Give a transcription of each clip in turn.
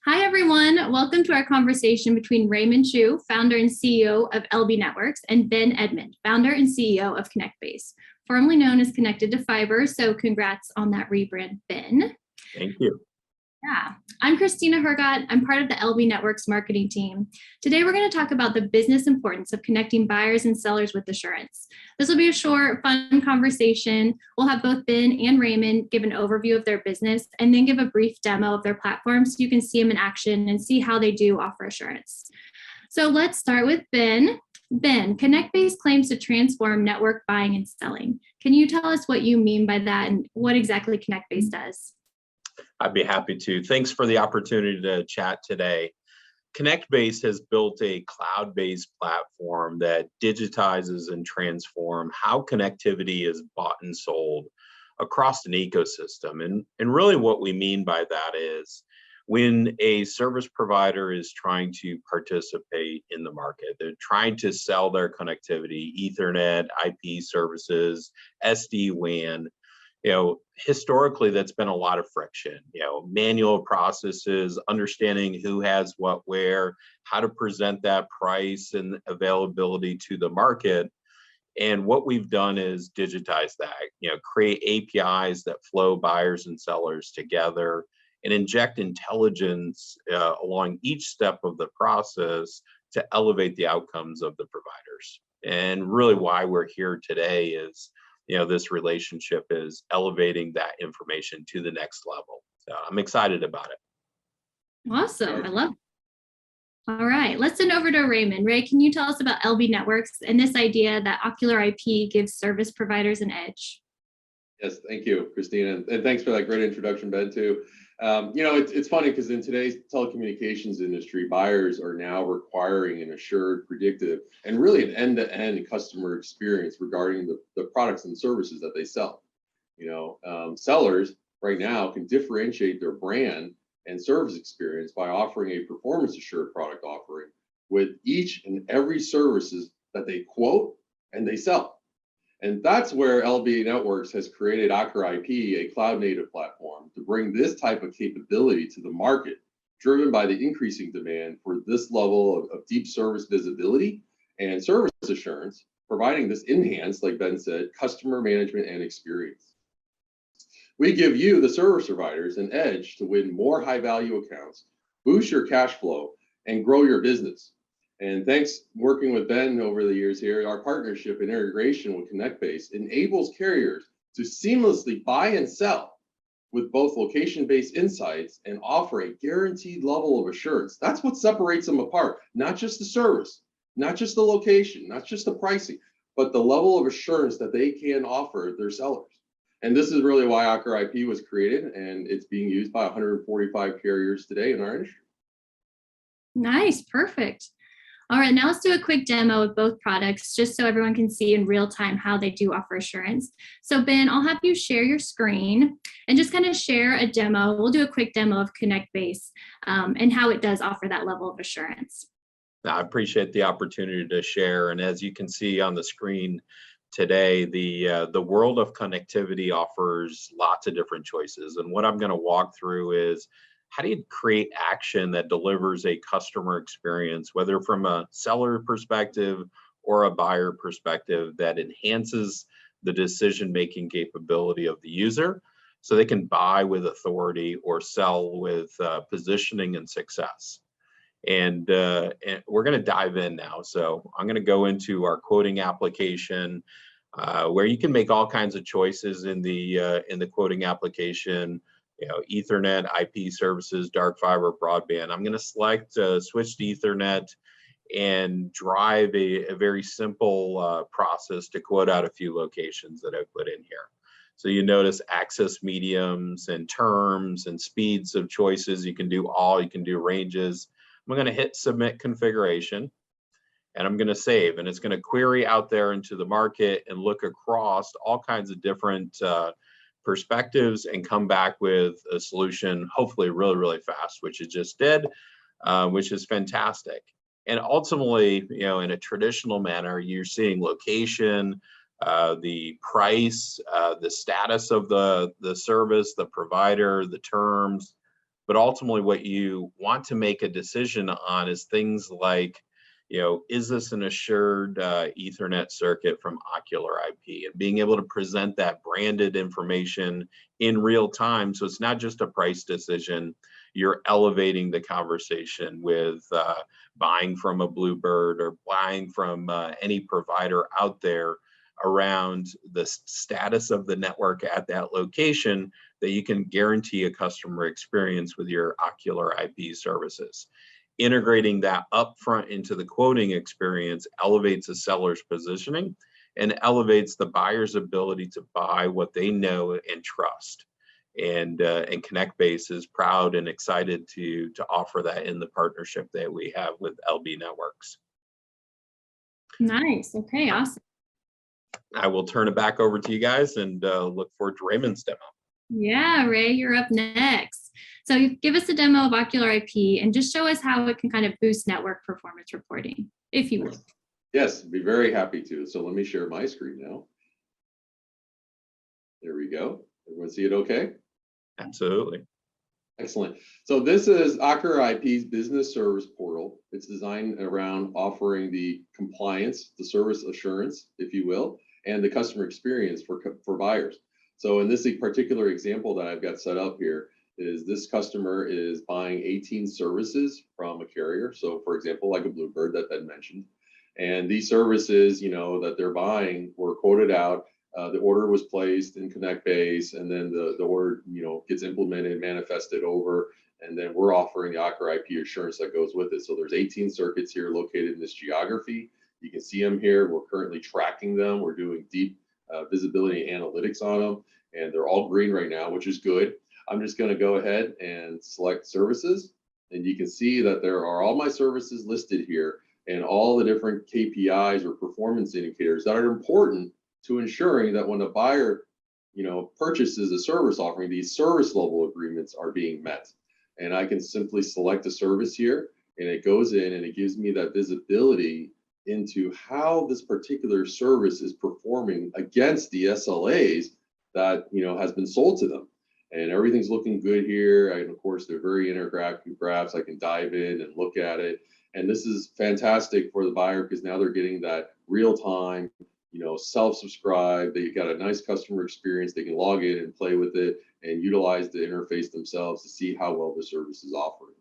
Hi, everyone. Welcome to our conversation between Raymond Chiu, founder and CEO of LB Networks, and Ben Edmond, founder and CEO of Connectbase, formerly known as Connected to Fiber. So congrats on that rebrand, Ben. Thank you. Yeah, I'm Christina Hergott. I'm part of the LB Networks marketing team. Today, we're going to talk about the business importance of connecting buyers and sellers with assurance. This will be a short, fun conversation. We'll have both Ben and Raymond give an overview of their business and then give a brief demo of their platform so you can see them in action and see how they do offer assurance. So let's start with Ben. Ben, Connectbase claims to transform network buying and selling. Can you tell us what you mean by that and what exactly Connectbase does? I'd be happy to. Thanks for the opportunity to chat today. Connectbase has built a cloud-based platform that digitizes and transforms how connectivity is bought and sold across an ecosystem. And really what we mean by that is when a service provider is trying to participate in the market, they're trying to sell their connectivity, Ethernet, IP services, SD-WAN, historically, that's been a lot of friction, manual processes, understanding who has what, where, how to present that price and availability to the market. And what we've done is digitize that, create APIs that flow buyers and sellers together and inject intelligence along each step of the process to elevate the outcomes of the providers. And really why we're here today is this relationship is elevating that information to the next level. So I'm excited about it. Awesome. I love it. All right, let's send over to Raymond. Ray, can you tell us about LB Networks and this idea that Ocular IP gives service providers an edge? Yes, thank you, Christina. And thanks for that great introduction, Ben, too. It's funny because in today's telecommunications industry, buyers are now requiring an assured, predictive, and really an end-to-end customer experience regarding the products and services that they sell. Sellers right now can differentiate their brand and service experience by offering a performance assured product offering with each and every services that they quote and they sell. And that's where LB Networks has created OcularIP, a cloud-native platform, to bring this type of capability to the market, driven by the increasing demand for this level of deep service visibility and service assurance, providing this enhanced, like Ben said, customer management and experience. We give you, the service providers, an edge to win more high-value accounts, boost your cash flow, and grow your business. And thanks working with Ben over the years here, our partnership and integration with Connectbase enables carriers to seamlessly buy and sell with both location-based insights and offer a guaranteed level of assurance. That's what separates them apart, not just the service, not just the location, not just the pricing, but the level of assurance that they can offer their sellers. And this is really why OcularIP was created, and it's being used by 145 carriers today in our industry. Nice, perfect. All right, now let's do a quick demo of both products just so everyone can see in real time how they do offer assurance. So Ben, I'll have you share your screen and just kind of share a demo. We'll do a quick demo of Connectbase and how it does offer that level of assurance. I appreciate the opportunity to share. And as you can see on the screen today, the world of connectivity offers lots of different choices. And what I'm going to walk through is how do you create action that delivers a customer experience, whether from a seller perspective or a buyer perspective, that enhances the decision-making capability of the user so they can buy with authority or sell with positioning and success. And we're going to dive in now. So I'm going to go into our quoting application where you can make all kinds of choices in the quoting application. Ethernet, IP services, dark fiber, broadband. I'm going to select switch to Ethernet and drive a very simple process to quote out a few locations that I've put in here. So you notice access mediums and terms and speeds of choices. You can do all, you can do ranges. I'm going to hit submit configuration and I'm going to save, and it's going to query out there into the market and look across all kinds of different perspectives and come back with a solution, hopefully really, really fast, which it just did, which is fantastic. And ultimately, in a traditional manner, you're seeing location, the price, the status of the service, the provider, the terms, But ultimately, what you want to make a decision on is things like, is this an assured Ethernet circuit from Ocular IP? And being able to present that branded information in real time. So it's not just a price decision. You're elevating the conversation with buying from a Bluebird or buying from any provider out there around the status of the network at that location, that you can guarantee a customer experience with your Ocular IP services. Integrating that upfront into the quoting experience elevates the seller's positioning and elevates the buyer's ability to buy what they know and trust. And Connectbase is proud and excited to offer that in the partnership that we have with LB Networks. Nice. Okay, awesome. I will turn it back over to you guys and look forward to Raymond's demo. Yeah, Ray, you're up next. So give us a demo of Ocular IP and just show us how it can kind of boost network performance reporting, if you will. Yes, be very happy to. So let me share my screen now. There we go. Everyone see it okay? Absolutely. Excellent. So this is Ocular IP's business service portal. It's designed around offering the compliance, the service assurance, if you will, and the customer experience for buyers. So in this particular example that I've got set up here is this customer is buying 18 services from a carrier. So for example, like a Bluebird that Ben mentioned. And these services, that they're buying were quoted out. The order was placed in Connectbase, and then the order, gets implemented, manifested over, and then we're offering the Ocular IP assurance that goes with it. So there's 18 circuits here located in this geography. You can see them here. We're currently tracking them. We're doing deep visibility analytics on them, and they're all green right now, which is good. I'm just going to go ahead and select services, and you can see that there are all my services listed here and all the different KPIs or performance indicators that are important to ensuring that when a buyer, purchases a service offering, these service level agreements are being met. And I can simply select a service here, and it goes in and it gives me that visibility into how this particular service is performing against the SLAs that, has been sold to them. And everything's looking good here. And of course, they're very interactive graphs. I can dive in and look at it. And this is fantastic for the buyer because now they're getting that real time, self-subscribe. They got a nice customer experience. They can log in and play with it and utilize the interface themselves to see how well the service is offering.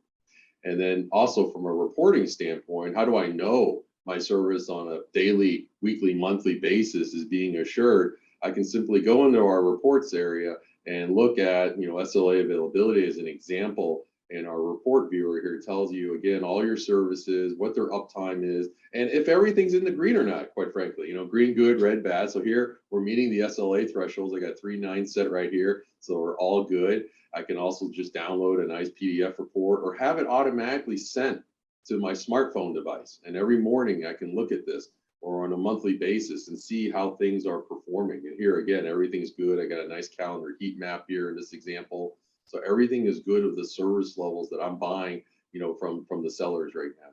And then also from a reporting standpoint, how do I know my service on a daily, weekly, monthly basis is being assured? I can simply go into our reports area and look at, SLA availability as an example. And our report viewer here tells you, again, all your services, what their uptime is, and if everything's in the green or not, quite frankly, green good, red bad. So here we're meeting the SLA thresholds. I got 3.9 set right here. So we're all good. I can also just download a nice PDF report or have it automatically sent to my smartphone device. And every morning I can look at this or on a monthly basis and see how things are performing. And here again, everything's good. I got a nice calendar heat map here in this example. So everything is good of the service levels that I'm buying, from the sellers right now.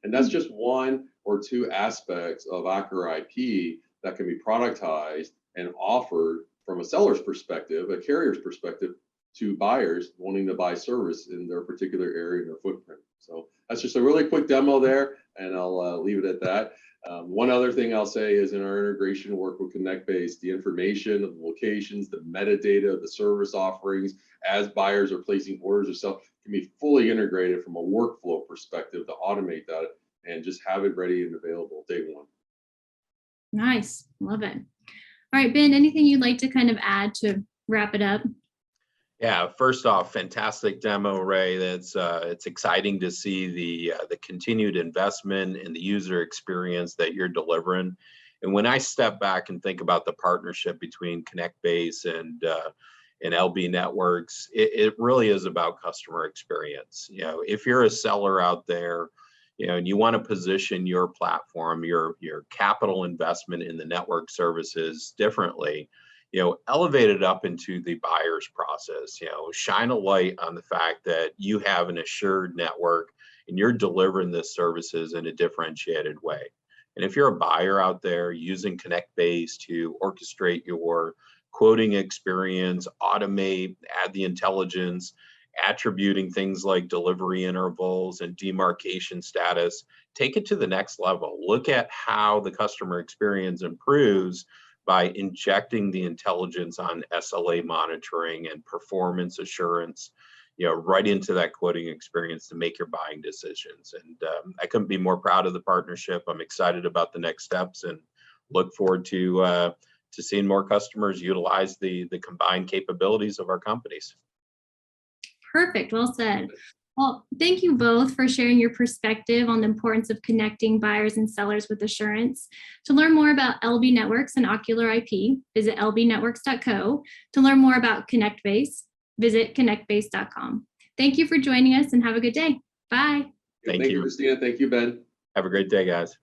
And that's just one or two aspects of Ocular IP that can be productized and offered from a seller's perspective, a carrier's perspective, to buyers wanting to buy service in their particular area and their footprint. So that's just a really quick demo there, and I'll leave it at that. One other thing I'll say is in our integration work with Connectbase, the information of the locations, the metadata of the service offerings as buyers are placing orders or stuff can be fully integrated from a workflow perspective to automate that and just have it ready and available day one. Nice. Love it. All right, Ben, anything you'd like to kind of add to wrap it up? Yeah, first off, fantastic demo, Ray. It's exciting to see the continued investment in the user experience that you're delivering. And when I step back and think about the partnership between Connectbase and LB Networks, it really is about customer experience. If you're a seller out there, and you want to position your platform, your capital investment in the network services differently, elevate it up into the buyer's process, shine a light on the fact that you have an assured network and you're delivering the services in a differentiated way. And if you're a buyer out there using Connectbase to orchestrate your quoting experience, automate, add the intelligence, attributing things like delivery intervals and demarcation status. Take it to the next level. Look at how the customer experience improves by injecting the intelligence on SLA monitoring and performance assurance, right into that quoting experience to make your buying decisions. And I couldn't be more proud of the partnership. I'm excited about the next steps and look forward to seeing more customers utilize the combined capabilities of our companies. Perfect. Well said. Well, thank you both for sharing your perspective on the importance of connecting buyers and sellers with assurance. To learn more about LB Networks and Ocular IP, visit lbnetworks.co. To learn more about Connectbase, visit connectbase.com. Thank you for joining us and have a good day. Bye. Thank you, Christina. Thank you, Ben. Have a great day, guys.